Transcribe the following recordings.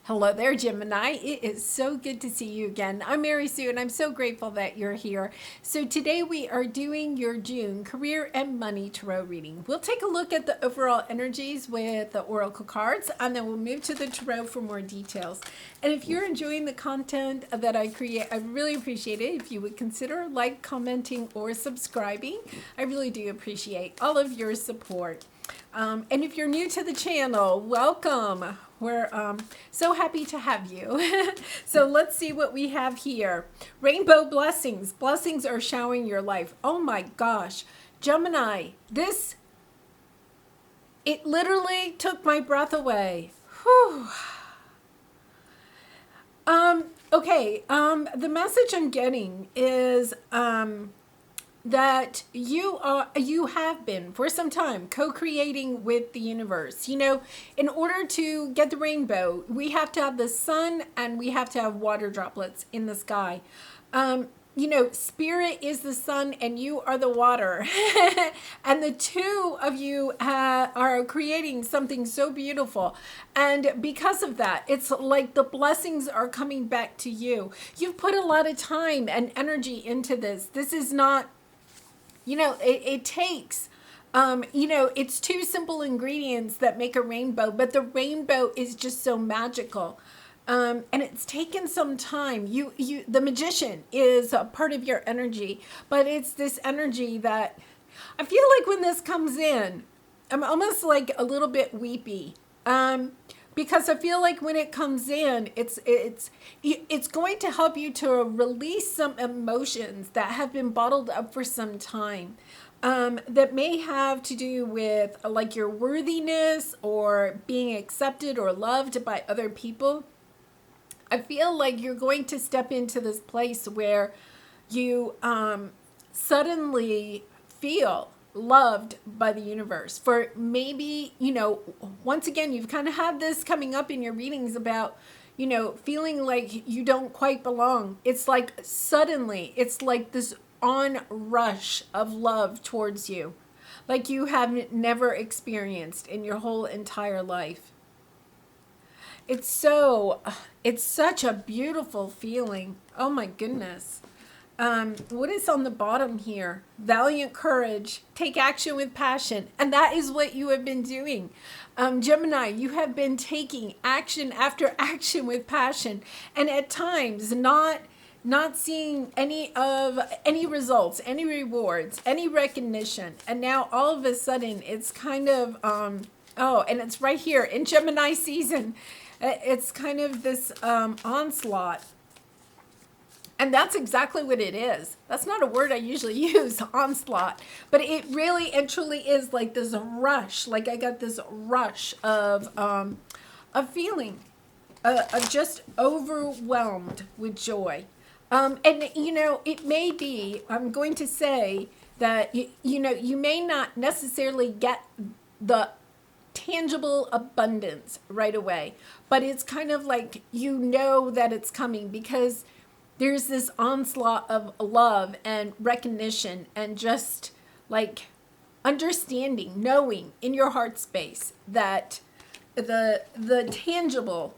Hello there, Gemini. It is so good to see you again. I'm Mary Sue, and I'm so grateful that you're here. So today we are doing your June career and money tarot reading. We'll take a look at the overall energies with the oracle cards, and then we'll move to the tarot for more details. And if you're enjoying the content that I create, I really appreciate it if you would consider commenting, or subscribing. I really do appreciate all of your support. And if you're new to the channel, welcome. We're so happy to have you. So let's see what we have here. Rainbow blessings. Blessings are showering your life. Oh my gosh. Gemini, it literally took my breath away. Whew. The message I'm getting is that you have been for some time co-creating with the universe. You know, in order to get the rainbow, we have to have the sun and we have to have water droplets in the sky. You know, spirit is the sun and you are the water. And the two of you are creating something so beautiful. And because of that, it's like the blessings are coming back to you. You've put a lot of time and energy into this. This is not, you know, it takes, you know, it's two simple ingredients that make a rainbow, but the rainbow is just so magical. And it's taken some time. The magician is a part of your energy, but it's this energy that I feel like when this comes in, I'm almost like a little bit weepy. Because I feel like when it comes in, it's going to help you to release some emotions that have been bottled up for some time, that may have to do with like your worthiness or being accepted or loved by other people. I feel like you're going to step into this place where you suddenly feel loved by the universe. For maybe, you know, once again, you've kind of had this coming up in your readings about, you know, feeling like you don't quite belong. It's like suddenly, it's like this onrush of love towards you, like you have never experienced in your whole entire life. It's such a beautiful feeling. Oh my goodness. What is on the bottom here? Valiant courage, take action with passion. And that is what you have been doing. Gemini, you have been taking action after action with passion. And at times not seeing any results, any rewards, any recognition. And now all of a sudden it's kind of, and it's right here in Gemini season. It's kind of this onslaught. And that's exactly what it is. That's not a word I usually use, onslaught. But it really and truly is like this rush. Like I got this rush of feeling, of just overwhelmed with joy. And, you know, it may be, I'm going to say that, you know, you may not necessarily get the tangible abundance right away. But it's kind of like, you know that it's coming because there's this onslaught of love and recognition and just like understanding, knowing in your heart space that the tangible,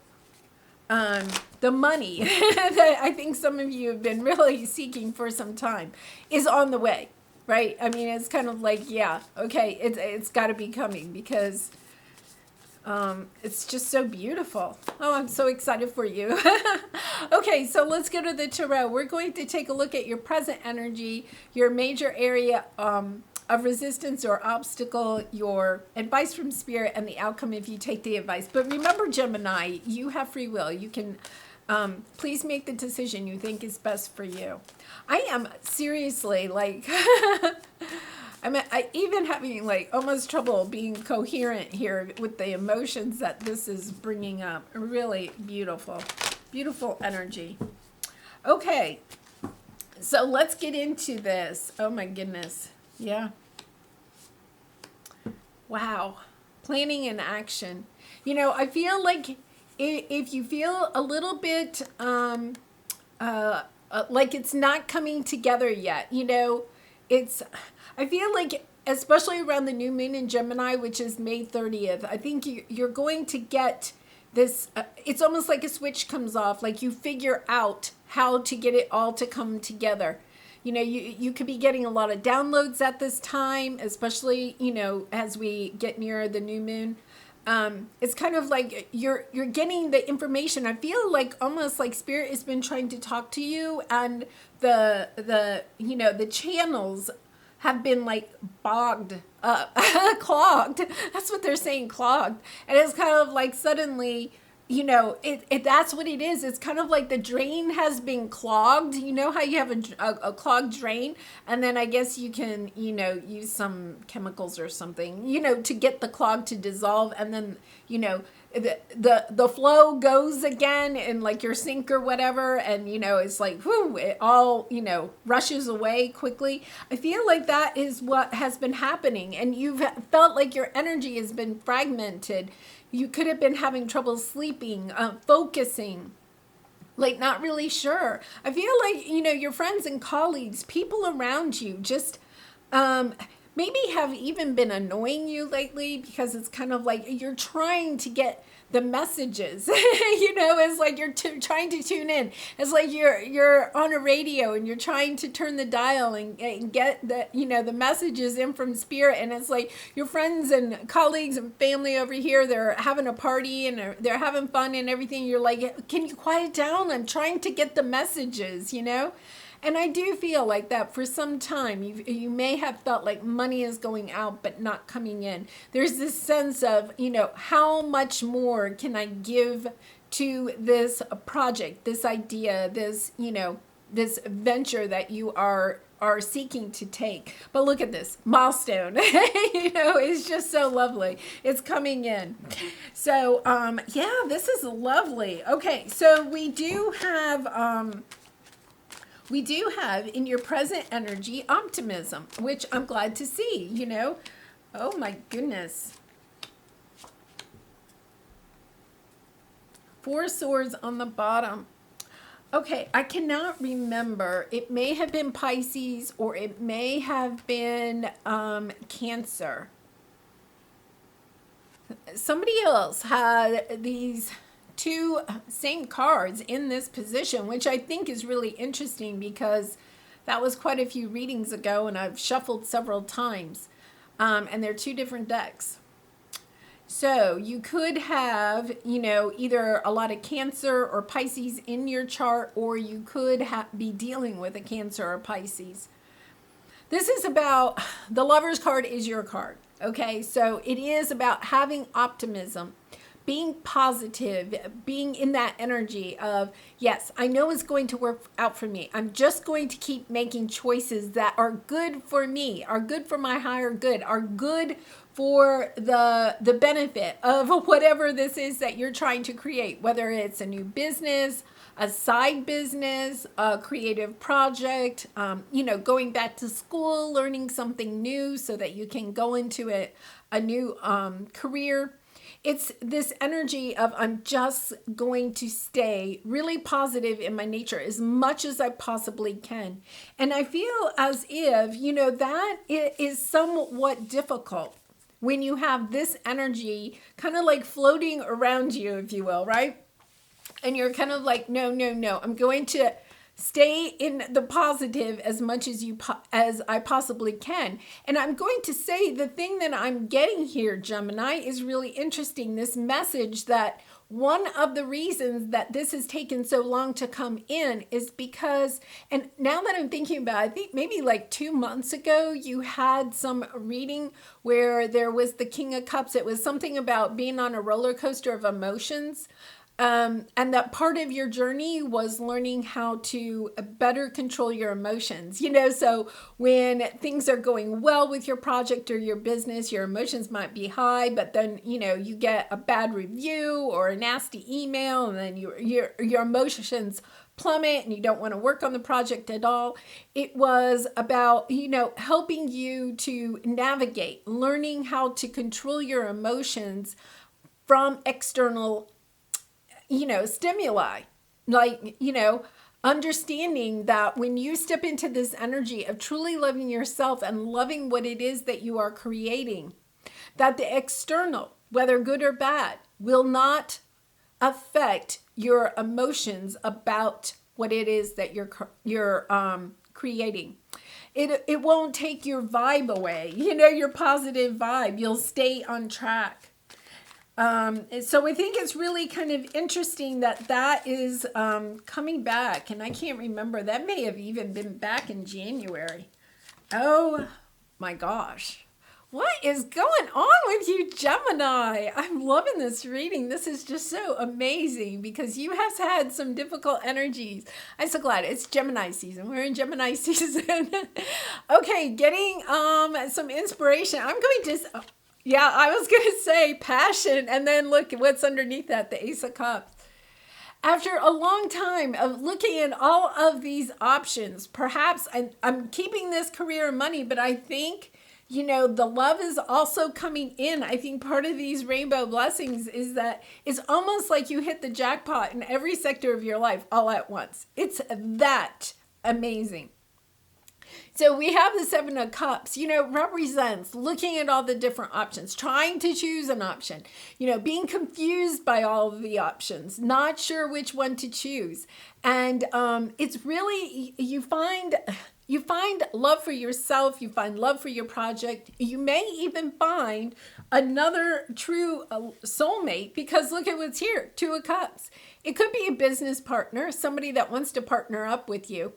the money that I think some of you have been really seeking for some time is on the way, right? I mean, it's kind of like, yeah, okay, it's got to be coming because it's just so beautiful. Oh, I'm so excited for you. Okay, so let's go to the tarot. We're going to take a look at your present energy, your major area of resistance or obstacle, your advice from spirit, and the outcome if you take the advice. But remember, Gemini, you have free will. You can please make the decision you think is best for you. I am seriously like... I even having like almost trouble being coherent here with the emotions that this is bringing up. Really beautiful, beautiful energy. Okay, so let's get into this. Oh my goodness. Yeah. Wow. Planning and action. You know, I feel like if you feel a little bit like it's not coming together yet, you know, I feel like, especially around the new moon in Gemini, which is May 30th, I think you're going to get this, it's almost like a switch comes off, like you figure out how to get it all to come together. You know, you could be getting a lot of downloads at this time, especially, you know, as we get near the new moon. It's kind of like you're getting the information. I feel like almost like spirit has been trying to talk to you, and the you know, the channels have been like bogged up, clogged. That's what they're saying, clogged. And it's kind of like suddenly, you know, that's what it is. It's kind of like the drain has been clogged. You know how you have a clogged drain, and then I guess you can, you know, use some chemicals or something, you know, to get the clog to dissolve, and then, you know, the flow goes again in like your sink or whatever, and, you know, it's like, whoo, it all, you know, rushes away quickly. I feel like that is what has been happening, and you've felt like your energy has been fragmented. You could have been having trouble sleeping, focusing, like not really sure. I feel like, you know, your friends and colleagues, people around you just maybe have even been annoying you lately, because it's kind of like you're trying to get the messages. You know, it's like you're trying to tune in. It's like you're on a radio and you're trying to turn the dial and get the, you know, the messages in from spirit, and it's like your friends and colleagues and family over here, they're having a party and they're having fun and everything. You're like, can you quiet down? I'm trying to get the messages, you know? And I do feel like that for some time. You may have felt like money is going out but not coming in. There's this sense of, you know, how much more can I give to this project, this idea, this, you know, this venture that you are seeking to take. But look at this milestone. You know, it's just so lovely. It's coming in. So yeah, this is lovely. Okay, so we do have in your present energy optimism, which I'm glad to see, you know. Oh my goodness. 4 swords on the bottom. Okay, I cannot remember. It may have been Pisces or it may have been Cancer. Somebody else had these 2 same cards in this position, which I think is really interesting because that was quite a few readings ago and I've shuffled several times. And they're 2 different decks. So you could have, you know, either a lot of Cancer or Pisces in your chart, or you could be dealing with a Cancer or Pisces. This is about, the Lover's card is your card. Okay, so it is about having optimism, being positive, being in that energy of, yes, I know it's going to work out for me. I'm just going to keep making choices that are good for me, are good for my higher good, are good for the benefit of whatever this is that you're trying to create, whether it's a new business, a side business, a creative project, you know, going back to school, learning something new so that you can go into a new career. It's this energy of, I'm just going to stay really positive in my nature as much as I possibly can. And I feel as if, you know, that is somewhat difficult when you have this energy kind of like floating around you, if you will, right? And you're kind of like, no, I'm going to stay in the positive as much as I possibly can. And I'm going to say the thing that I'm getting here, Gemini, is really interesting. This message that one of the reasons that this has taken so long to come in is because, and now that I'm thinking about it, I think maybe like 2 months ago, you had some reading where there was the King of Cups. It was something about being on a roller coaster of emotions. And that part of your journey was learning how to better control your emotions. You know, so when things are going well with your project or your business, your emotions might be high, but then, you know, you get a bad review or a nasty email, and then your emotions plummet and you don't want to work on the project at all. It was about, you know, helping you to navigate, learning how to control your emotions from external, you know, stimuli, like, you know, understanding that when you step into this energy of truly loving yourself and loving what it is that you are creating, that the external, whether good or bad, will not affect your emotions about what it is that you're creating. It won't take your vibe away, your positive vibe. You'll stay on track. So I think it's really kind of interesting that is coming back. And I can't remember. That may have even been back in January. Oh my gosh. What is going on with you, Gemini? I'm loving this reading. This is just so amazing because you have had some difficult energies. I'm so glad it's Gemini season. We're in Gemini season. Okay, getting some inspiration. I'm going to, yeah, I was going to say passion, and then look at what's underneath that, the Ace of Cups. After a long time of looking at all of these options, perhaps I'm keeping this career and money, but I think the love is also coming in. I think part of these rainbow blessings is that it's almost like you hit the jackpot in every sector of your life all at once. It's that amazing. So we have the Seven of Cups, represents looking at all the different options, trying to choose an option, being confused by all of the options, not sure which one to choose. And it's really, you find love for yourself. You find love for your project. You may even find another true soulmate, because look at what's here, Two of Cups. It could be a business partner, somebody that wants to partner up with you.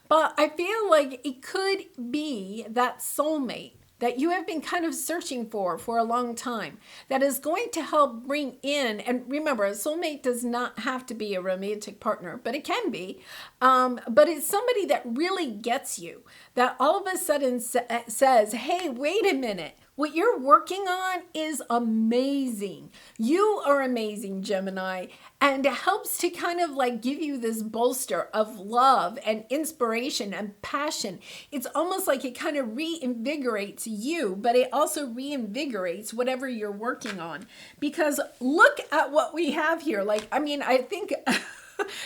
But I feel like it could be that soulmate that you have been kind of searching for a long time, that is going to help bring in, and remember, a soulmate does not have to be a romantic partner, but it can be. But it's somebody that really gets you, that all of a sudden says, hey, wait a minute. What you're working on is amazing. You are amazing, Gemini. And it helps to kind of like give you this bolster of love and inspiration and passion. It's almost like it kind of reinvigorates you, but it also reinvigorates whatever you're working on. Because look at what we have here. I think...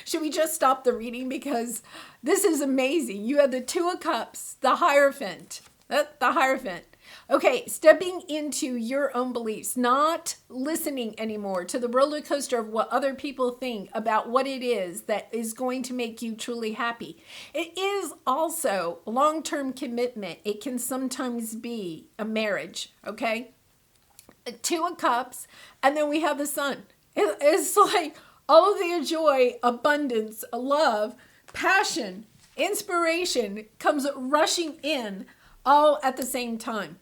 Should we just stop the reading? Because this is amazing. You have the Two of Cups, the Hierophant. The Hierophant. Okay, stepping into your own beliefs, not listening anymore to the roller coaster of what other people think about what it is that is going to make you truly happy. It is also long-term commitment. It can sometimes be a marriage, okay? Two of Cups, and then we have the Sun. It's like all of the joy, abundance, love, passion, inspiration comes rushing in all at the same time.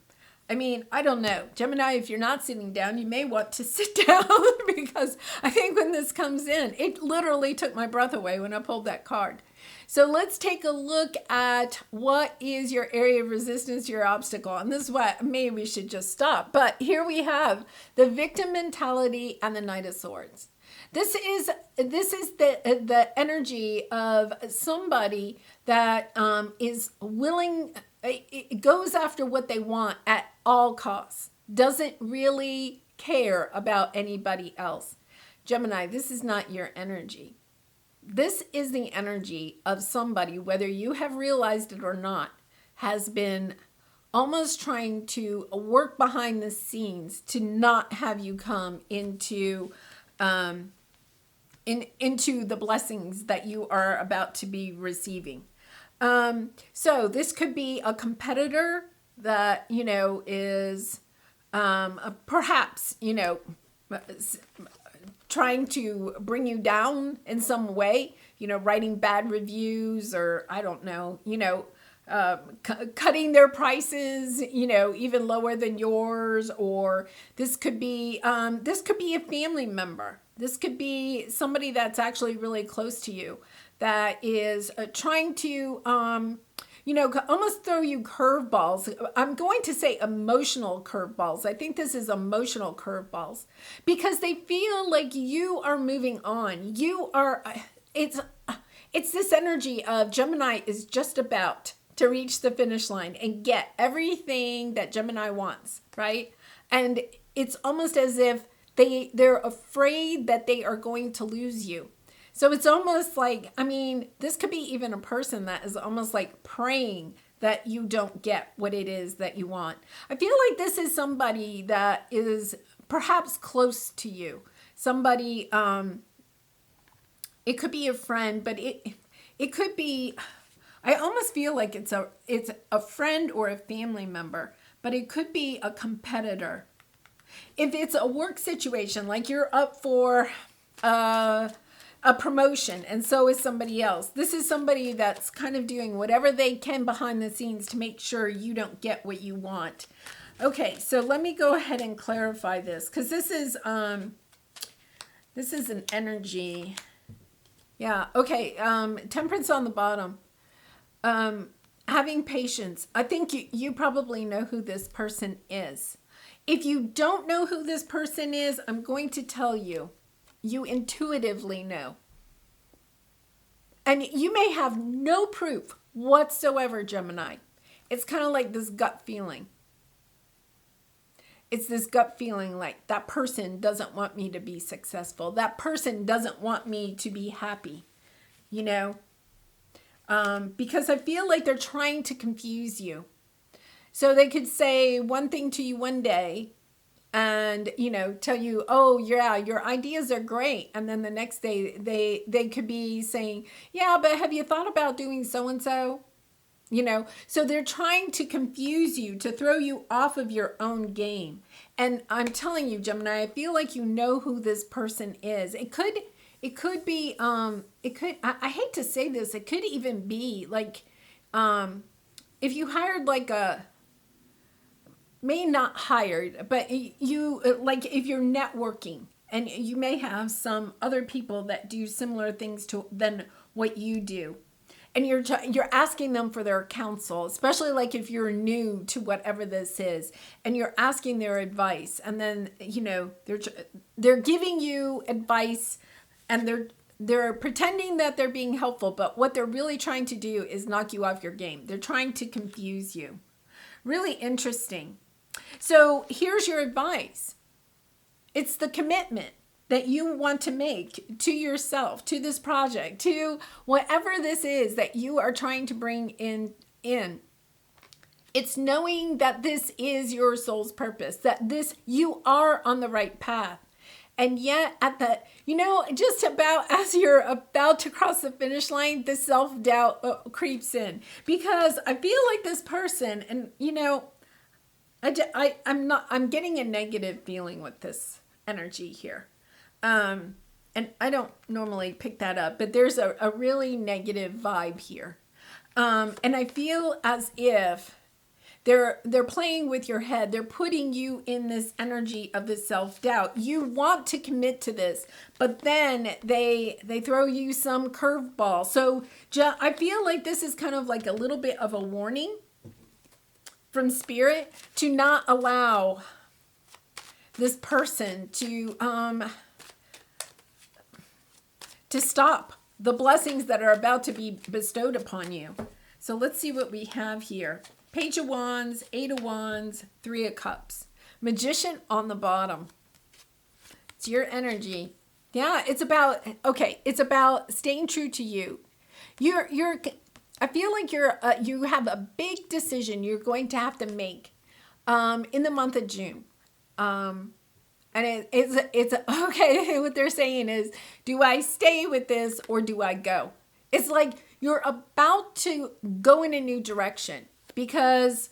I mean, I don't know. Gemini, if you're not sitting down, you may want to sit down because I think when this comes in, it literally took my breath away when I pulled that card. So let's take a look at what is your area of resistance, your obstacle. And this is what maybe we should just stop. But here we have the victim mentality and the Knight of Swords. This is the energy of somebody that is willing. It goes after what they want at all costs. Doesn't really care about anybody else. Gemini, this is not your energy. This is the energy of somebody, whether you have realized it or not, has been almost trying to work behind the scenes to not have you come into the blessings that you are about to be receiving. So this could be a competitor that, is perhaps, trying to bring you down in some way, writing bad reviews, or I don't know, cutting their prices, even lower than yours. Or this could be a family member. This could be somebody that's actually really close to you that is trying to, almost throw you curveballs. I'm going to say emotional curveballs. I think this is emotional curveballs because they feel like you are moving on. It's this energy of Gemini is just about to reach the finish line and get everything that Gemini wants, right? And it's almost as if they're afraid that they are going to lose you. So it's almost like, this could be even a person that is almost like praying that you don't get what it is that you want. I feel like this is somebody that is perhaps close to you, somebody, it could be a friend, but it could be, I almost feel like it's a friend or a family member, but it could be a competitor. If it's a work situation, like you're up for a promotion and so is somebody else, this is somebody that's kind of doing whatever they can behind the scenes to make sure you don't get what you want. Okay, so let me go ahead and clarify this, because this is an energy. Yeah, okay, temperance on the bottom. Having patience. I think you probably know who this person is. If you don't know who this person is, I'm going to tell you. You intuitively know. And you may have no proof whatsoever, Gemini. It's kind of like this gut feeling. It's this gut feeling like that person doesn't want me to be successful. That person doesn't want me to be happy, you know? Because I feel like they're trying to confuse you. So they could say one thing to you one day and, you know, tell you, oh, yeah, your ideas are great. And then the next day they could be saying, yeah, but have you thought about doing so-and-so? You know, so they're trying to confuse you, to throw you off of your own game. And I'm telling you, Gemini, I feel like you know who this person is. It could be, I hate to say this, it could even be like, if you hired like may not hired, but you, like if you're networking and you may have some other people that do similar things than what you do. And you're asking them for their counsel, especially like if you're new to whatever this is, and you're asking their advice, and then you know they're giving you advice, and they're pretending that they're being helpful, but what they're really trying to do is knock you off your game. They're trying to confuse you. Really interesting. So here's your advice. It's the commitment that you want to make to yourself, to this project, to whatever this is that you are trying to bring in. It's knowing that this is your soul's purpose, that you are on the right path. And yet at the, just about as you're about to cross the finish line, the self-doubt creeps in, because I feel like this person, and I'm getting a negative feeling with this energy here. And I don't normally pick that up, but there's a really negative vibe here. And I feel as if they're playing with your head. They're putting you in this energy of the self-doubt. You want to commit to this, but then they throw you some curveball. So I feel like this is kind of like a little bit of a warning from Spirit to not allow this person to stop the blessings that are about to be bestowed upon you. So let's see what we have here. Page of Wands, 8 of Wands, 3 of Cups. Magician on the bottom. It's your energy. Yeah, it's about staying true to you. I feel like you have a big decision you're going to have to make in the month of June. And it's okay. What they're saying is, do I stay with this or do I go? It's like you're about to go in a new direction because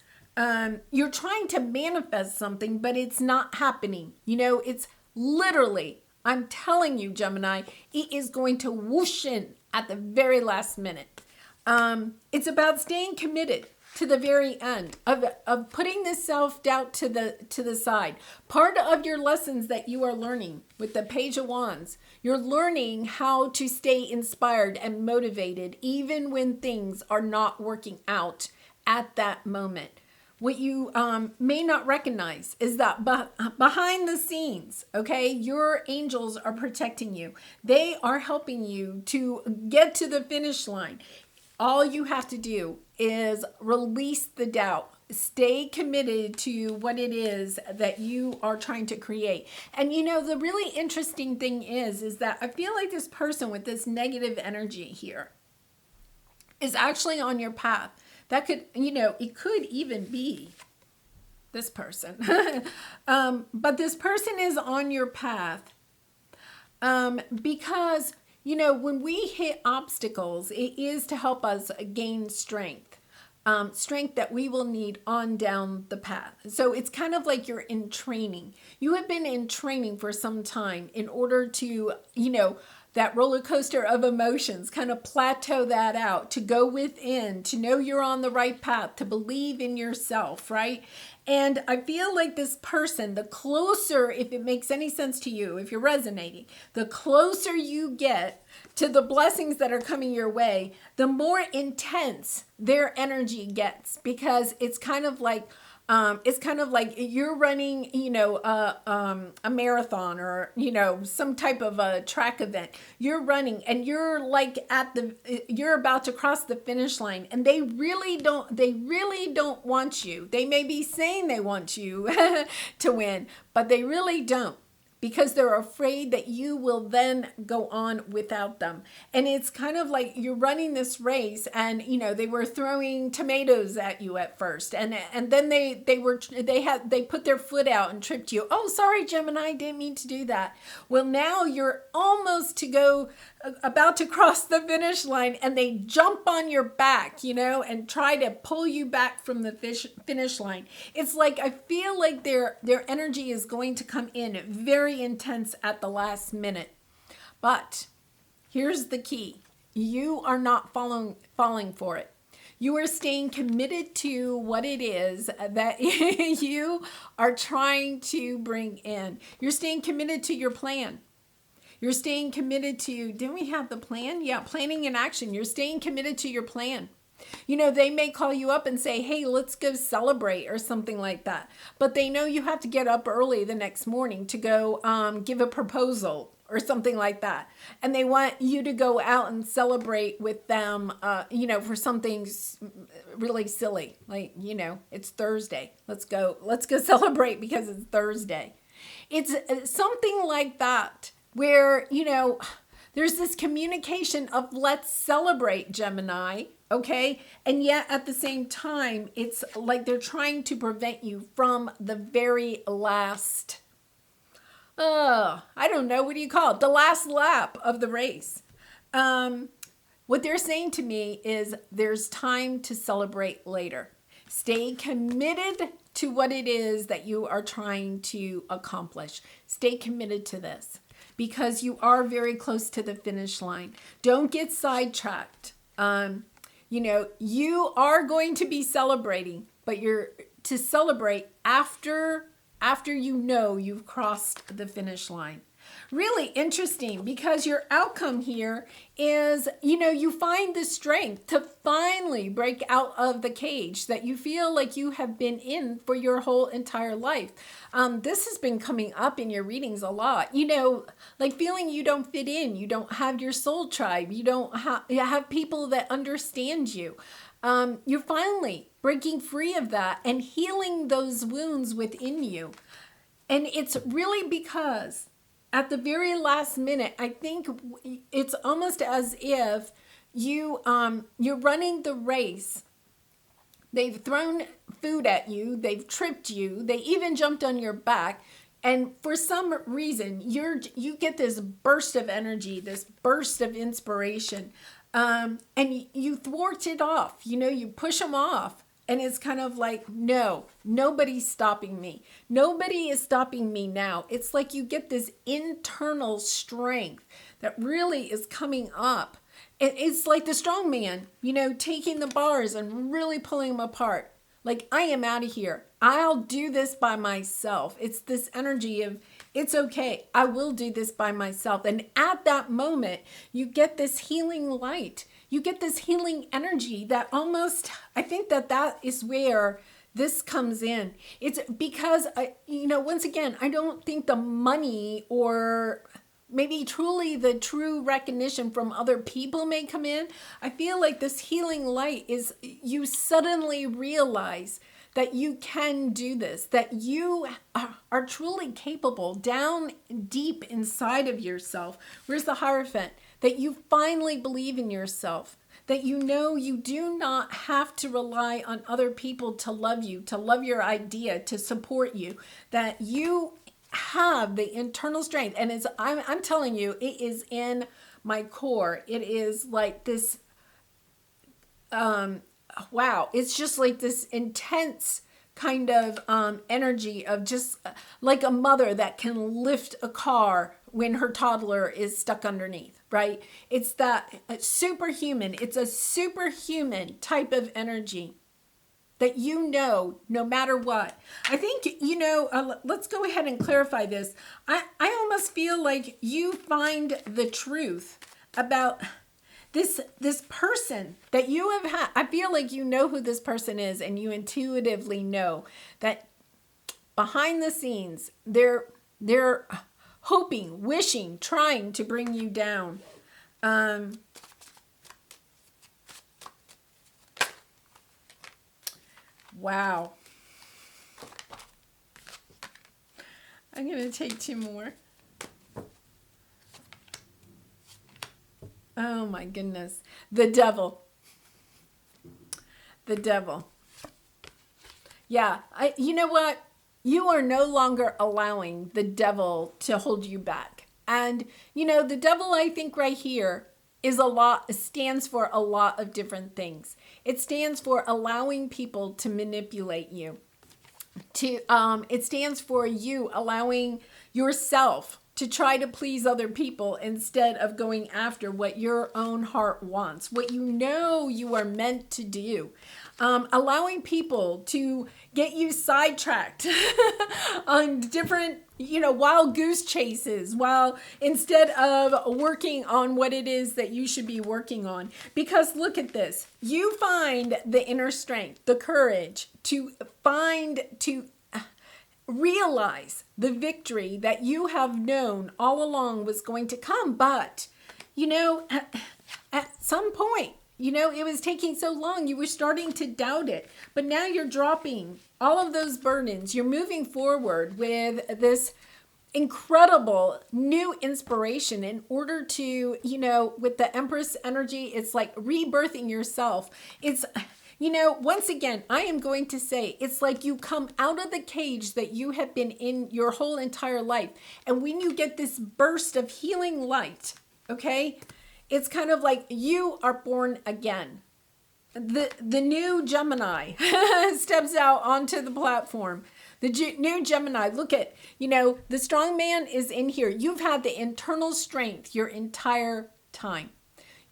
you're trying to manifest something, but it's not happening. It's literally, I'm telling you, Gemini, it is going to whoosh in at the very last minute. It's about staying committed to the very end of putting this self-doubt to the side. Part of your lessons that you are learning with the Page of Wands, you're learning how to stay inspired and motivated even when things are not working out at that moment. What you may not recognize is that behind the scenes, okay, your angels are protecting you. They are helping you to get to the finish line. All you have to do is release the doubt. Stay committed to what it is that you are trying to create. And the really interesting thing is that I feel like this person with this negative energy here is actually on your path. That could, it could even be this person. But this person is on your path. Because, you know, when we hit obstacles, it is to help us gain strength. Strength that we will need on down the path. So it's kind of like you're in training. You have been in training for some time in order to, you know, that roller coaster of emotions, kind of plateau that out, to go within, to know you're on the right path, to believe in yourself, right? And I feel like this person, the closer, if it makes any sense to you, if you're resonating, the closer you get to the blessings that are coming your way, the more intense their energy gets, because it's kind of like you're running, you know, a marathon, or, you know, some type of a track event. You're running and you're like you're about to cross the finish line, and they really don't want you. They may be saying they want you to win, but they really don't, because they're afraid that you will then go on without them. And it's kind of like you're running this race, and, you know, they were throwing tomatoes at you at first, and then they put their foot out and tripped you. Oh, sorry, Gemini, didn't mean to do that. Well, now you're almost about to cross the finish line, and they jump on your back, you know, and try to pull you back from the finish line. It's like, I feel like their energy is going to come in very intense at the last minute. But here's the key. You are not falling for it. You are staying committed to what it is that you are trying to bring in. You're staying committed to your plan. You're staying committed to, didn't we have the plan? Yeah, planning and action. You're staying committed to your plan. You know, they may call you up and say, hey, let's go celebrate or something like that. But they know you have to get up early the next morning to go give a proposal or something like that. And they want you to go out and celebrate with them, you know, for something really silly. Like, you know, it's Thursday. Let's go celebrate because it's Thursday. It's something like that, where, you know, there's this communication of let's celebrate, Gemini, okay? And yet at the same time, it's like they're trying to prevent you from the very last, I don't know, what do you call it? The last lap of the race. What they're saying to me is there's time to celebrate later. Stay committed to what it is that you are trying to accomplish. Stay committed to this, because you are very close to the finish line. Don't get sidetracked. You know, you are going to be celebrating, but you're to celebrate after you know you've crossed the finish line. Really interesting, because your outcome here is, you know, you find the strength to finally break out of the cage that you feel like you have been in for your whole entire life. This has been coming up in your readings a lot, you know, like feeling you don't fit in, you don't have your soul tribe, you don't have people that understand you. You're finally breaking free of that and healing those wounds within you. And it's really because at the very last minute, I think it's almost as if you're running the race. They've thrown food at you. They've tripped you. They even jumped on your back. And for some reason, you get this burst of energy, this burst of inspiration. And you thwart it off. You know, you push them off. And it's kind of like, no, nobody's stopping me. Nobody is stopping me now. It's like you get this internal strength that really is coming up. It's like the strong man, you know, taking the bars and really pulling them apart. Like, I am out of here. I'll do this by myself. It's this energy of, it's okay. I will do this by myself. And at that moment, you get this healing light. You get this healing energy that almost, I think that is where this comes in. It's because, you know, once again, I don't think the money or maybe truly the true recognition from other people may come in. I feel like this healing light is you suddenly realize that you can do this, that you are truly capable down deep inside of yourself. Where's the Hierophant? That you finally believe in yourself, that you know you do not have to rely on other people to love you, to love your idea, to support you, that you have the internal strength, and I'm telling you, it is in my core. It is like this, wow, it's just like this intense kind of energy of just like a mother that can lift a car when her toddler is stuck underneath, right? It's that superhuman, it's a superhuman type of energy that no matter what. I think, let's go ahead and clarify this. I almost feel like you find the truth about this person that you have had. I feel like you know who this person is, and you intuitively know that behind the scenes, they're hoping, wishing, trying to bring you down. Wow. I'm going to take two more. Oh my goodness. The devil. The devil. Yeah. You know what? You are no longer allowing the devil to hold you back. And, the devil, I think right here stands for a lot of different things. It stands for allowing people to manipulate you. It stands for you allowing yourself to try to please other people instead of going after what your own heart wants, what you are meant to do. Allowing people to get you sidetracked on different, wild goose chases, while instead of working on what it is that you should be working on. Because look at this, you find the inner strength, the courage to realize the victory that you have known all along was going to come. But, at some point, it was taking so long, you were starting to doubt it. But now you're dropping all of those burdens. You're moving forward with this incredible new inspiration in order to, with the Empress energy, it's like rebirthing yourself. It's, once again, I am going to say, it's like you come out of the cage that you have been in your whole entire life. And when you get this burst of healing light, okay, it's kind of like you are born again. The new Gemini steps out onto the platform. The new Gemini, look at, the strong man is in here. You've had the internal strength your entire time.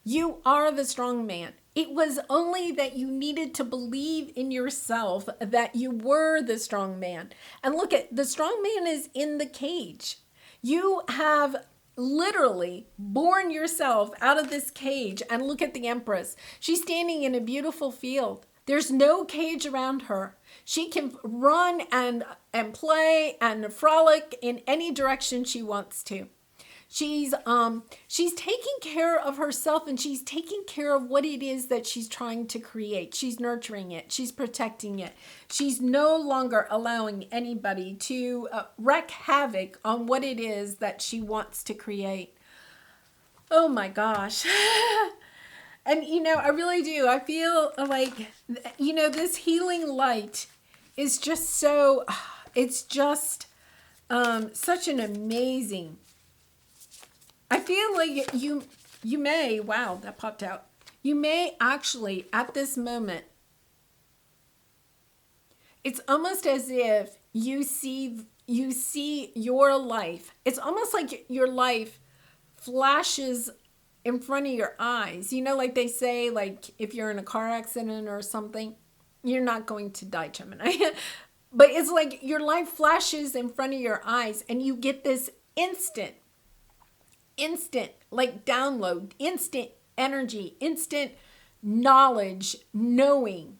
You are the strong man. It was only that you needed to believe in yourself that you were the strong man. And look at, the strong man is in the cage. You have literally born yourself out of this cage. And look at the Empress. She's standing in a beautiful field. There's no cage around her. She can run and play and frolic in any direction she wants to. She's taking care of herself, and she's taking care of what it is that she's trying to create. She's nurturing it. She's protecting it. She's no longer allowing anybody to wreak havoc on what it is that she wants to create. Oh my gosh. And, I really do. I feel like, this healing light is just so, it's just such an amazing, I feel like you may, wow, that popped out. You may actually, at this moment, it's almost as if you see your life. It's almost like your life flashes in front of your eyes. Like they say, like if you're in a car accident or something, you're not going to die, Gemini. But it's like your life flashes in front of your eyes, and you get this instant like download, instant energy, instant knowledge, knowing,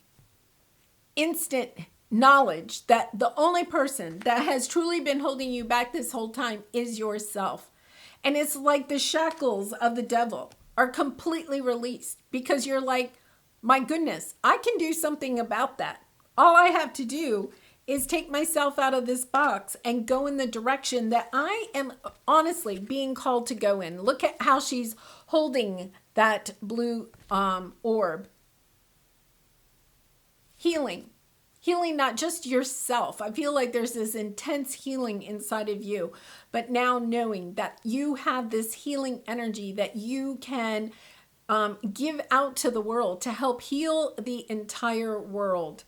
instant knowledge that the only person that has truly been holding you back this whole time is yourself. And it's like the shackles of the devil are completely released, because you're like, my goodness, I can do something about that. All I have to do is take myself out of this box and go in the direction that I am honestly being called to go in. Look at how she's holding that blue orb. Healing. healing not just yourself. I feel like there's this intense healing inside of you, but now knowing that you have this healing energy that you can give out to the world to help heal the entire world.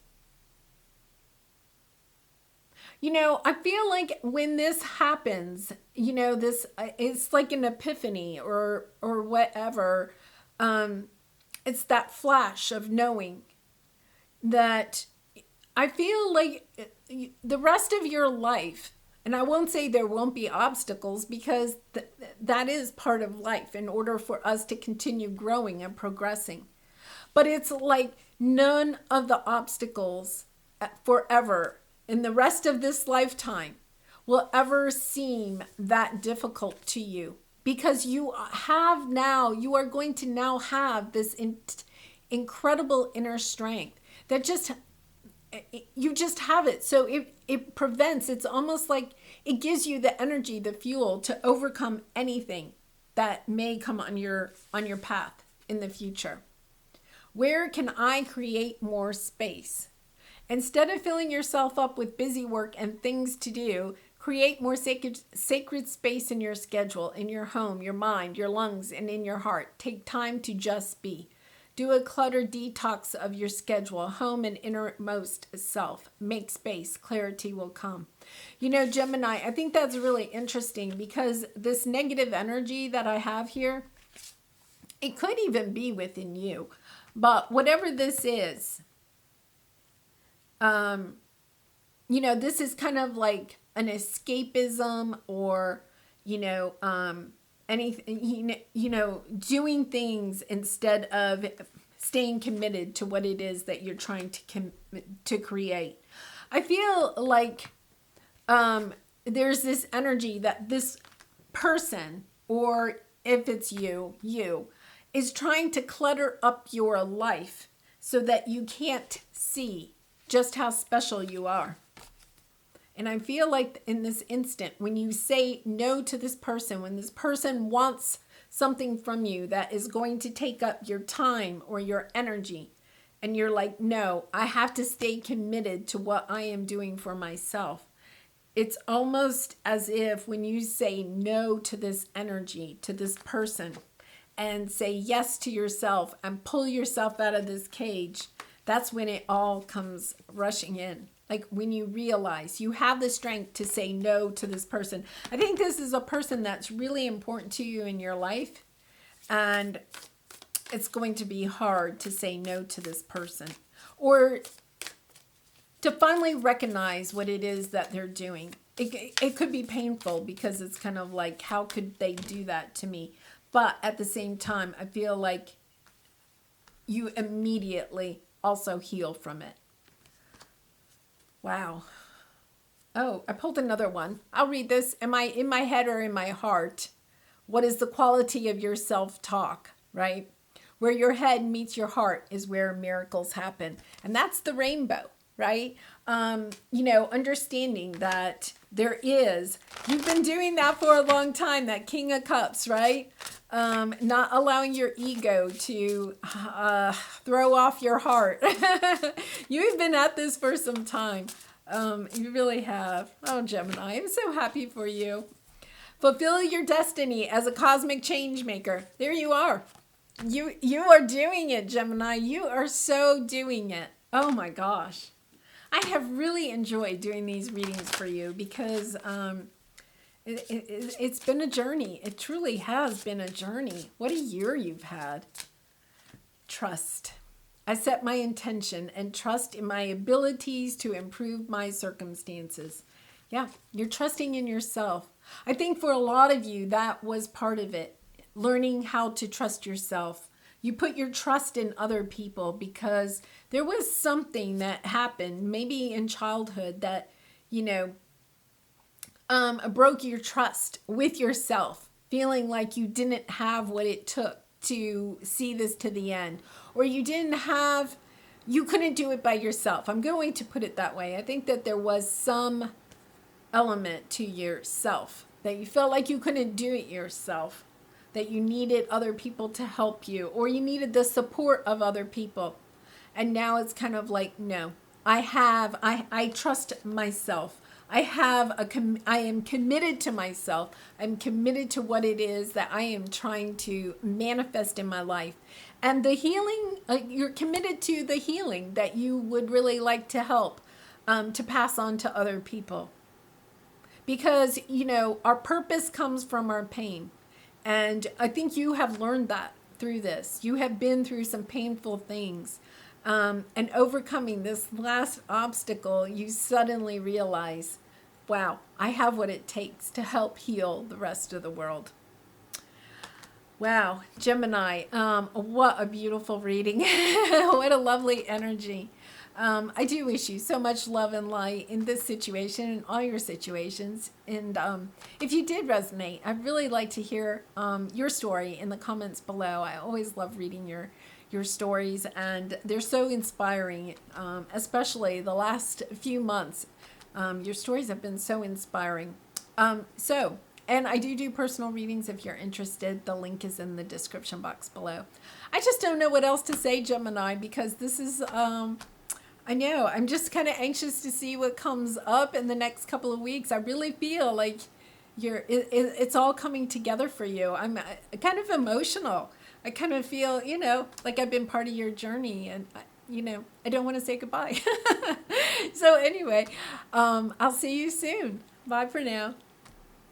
You know, I feel like when this happens, you know, this it's like an epiphany or whatever. It's that flash of knowing that I feel like the rest of your life, and I won't say there won't be obstacles because that is part of life in order for us to continue growing and progressing. But it's like none of the obstacles forever in the rest of this lifetime will ever seem that difficult to you, because you are going to now have this incredible inner strength that you just have it. So it prevents, it's almost like it gives you the energy, the fuel to overcome anything that may come on your path in the future. Where can I create more space? Instead of filling yourself up with busy work and things to do, create more sacred space in your schedule, in your home, your mind, your lungs, and in your heart. Take time to just be. Do a clutter detox of your schedule, home and innermost self. Make space. Clarity will come. You know, Gemini, I think that's really interesting because this negative energy that I have here, it could even be within you. But whatever this is, you know, this is kind of like an escapism or, anything, doing things instead of staying committed to what it is that you're trying to create. I feel like there's this energy that this person, or if it's you is trying to clutter up your life so that you can't see just how special you are. And I feel like in this instant, when you say no to this person, when this person wants something from you that is going to take up your time or your energy, and you're like, no, I have to stay committed to what I am doing for myself. It's almost as if when you say no to this energy, to this person, and say yes to yourself and pull yourself out of this cage, that's when it all comes rushing in. Like when you realize you have the strength to say no to this person. I think this is a person that's really important to you in your life. And it's going to be hard to say no to this person. Or to finally recognize what it is that they're doing. It could be painful because it's kind of like, how could they do that to me? But at the same time, I feel like you immediately also heal from it. Wow. Oh, I pulled another one. I'll read this. Am I in my head or in my heart? What is the quality of your self-talk, right? Where your head meets your heart is where miracles happen. And that's the rainbow, right? Understanding that you've been doing that for a long time, that King of Cups, right? Not allowing your ego to throw off your heart. You've been at this for some time. You really have. Oh, Gemini, I'm so happy for you. Fulfill your destiny as a cosmic change maker. There you are. You are doing it, Gemini. You are so doing it. Oh my gosh. I have really enjoyed doing these readings for you because it's been a journey. It truly has been a journey. What a year you've had. Trust. I set my intention and trust in my abilities to improve my circumstances. Yeah, you're trusting in yourself. I think for a lot of you, that was part of it. Learning how to trust yourself. You put your trust in other people because there was something that happened, maybe in childhood, that, broke your trust with yourself, feeling like you didn't have what it took to see this to the end, or you couldn't do it by yourself. I'm going to put it that way. I think that there was some element to yourself that you felt like you couldn't do it yourself, that you needed other people to help you, or you needed the support of other people. And now it's kind of like, no, I trust myself. I am committed to myself. I'm committed to what it is that I am trying to manifest in my life. And the healing, you're committed to the healing that you would really like to help, to pass on to other people. Because, our purpose comes from our pain. And I think you have learned that through this. You have been through some painful things. And overcoming this last obstacle, you suddenly realize, wow, I have what it takes to help heal the rest of the world. Wow, Gemini, what a beautiful reading. What a lovely energy. I do wish you so much love and light in this situation and all your situations. And if you did resonate, I'd really like to hear your story in the comments below. I always love reading your stories, and they're so inspiring, especially the last few months. Your stories have been so inspiring. And I do personal readings if you're interested. The link is in the description box below. I just don't know what else to say, Gemini, because this is, I know, I'm just kind of anxious to see what comes up in the next couple of weeks. I really feel like it's all coming together for you. I'm kind of emotional. I kind of feel, like I've been part of your journey, and, I don't want to say goodbye. So anyway, I'll see you soon. Bye for now.